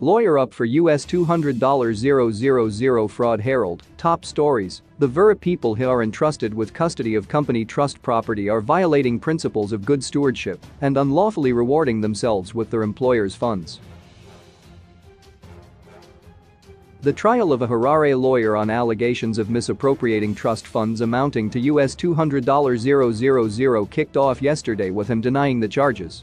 Lawyer up for US $200,000 fraud. Herald, top stories. The very people who are entrusted with custody of company trust property are violating principles of good stewardship and unlawfully rewarding themselves with their employer's funds. The trial of a Harare lawyer on allegations of misappropriating trust funds amounting to US $200,000 kicked off yesterday with him denying the charges.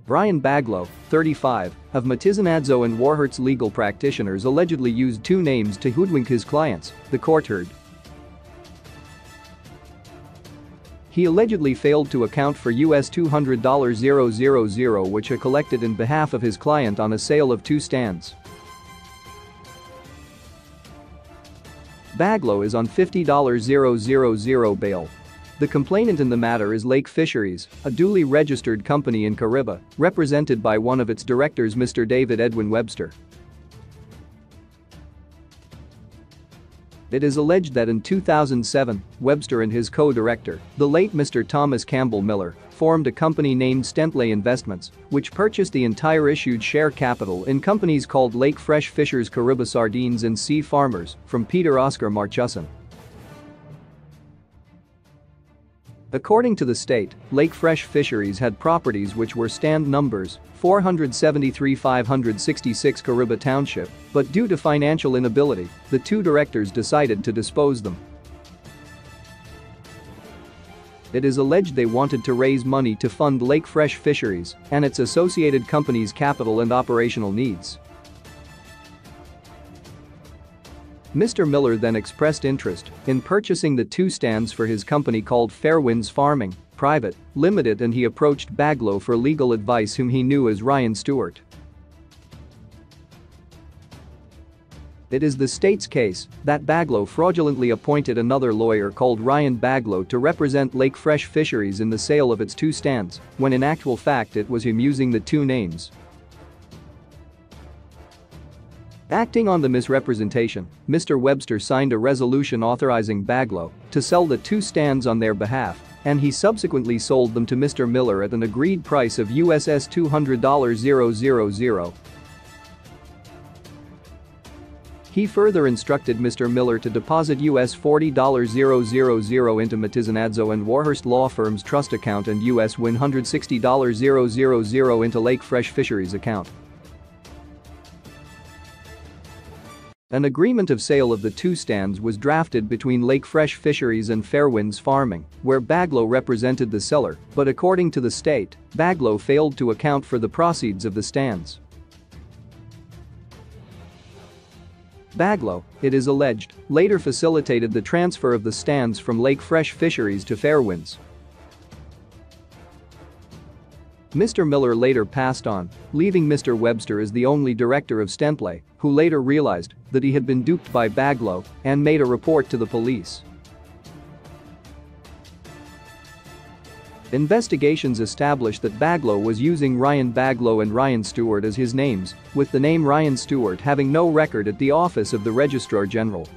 Brian Baglow, 35, of Matizinadzeo and Warhurt's legal practitioners allegedly used two names to hoodwink his clients, the court heard. He allegedly failed to account for US $200,000 which he collected in behalf of his client on a sale of two stands. Baglow is on $50,000 bail. The complainant in the matter is Lake Fisheries, a duly registered company in Kariba, represented by one of its directors, Mr. David Edwin Webster. It is alleged that in 2007, Webster and his co-director, the late Mr. Thomas Campbell Miller, formed a company named Stempley Investments, which purchased the entire issued share capital in companies called Lake Fresh Fishers Kariba Sardines and Sea Farmers from Peter Oscar Marchusson. According to the state, Lake Fresh Fisheries had properties which were stand numbers 473-566 Kariba Township, but due to financial inability, the two directors decided to dispose them. It is alleged they wanted to raise money to fund Lake Fresh Fisheries and its associated companies' capital and operational needs. Mr. Miller then expressed interest in purchasing the two stands for his company called Fairwinds Farming Private Limited, and he approached Baglow for legal advice, whom he knew as Ryan Stewart. It is the state's case that Baglow fraudulently appointed another lawyer called Ryan Baglow to represent Lake Fresh Fisheries in the sale of its two stands, when in actual fact it was him using the two names. Acting on the misrepresentation, Mr. Webster signed a resolution authorizing Baglow to sell the two stands on their behalf, and he subsequently sold them to Mr. Miller at an agreed price of US $200,000. He further instructed Mr. Miller to deposit US $40,000 into Matizinadzeo and Warhurst law firm's trust account and US $160,000 into Lake Fresh Fisheries account. An agreement of sale of the two stands was drafted between Lake Fresh Fisheries and Fairwinds Farming, where Baglow represented the seller, but according to the state, Baglow failed to account for the proceeds of the stands. Baglow, it is alleged, later facilitated the transfer of the stands from Lake Fresh Fisheries to Fairwinds. Mr. Miller later passed on, leaving Mr. Webster as the only director of Stempley, who later realized that he had been duped by Baglow and made a report to the police. Investigations established that Baglow was using Ryan Baglow and Ryan Stewart as his names, with the name Ryan Stewart having no record at the Office of the Registrar General.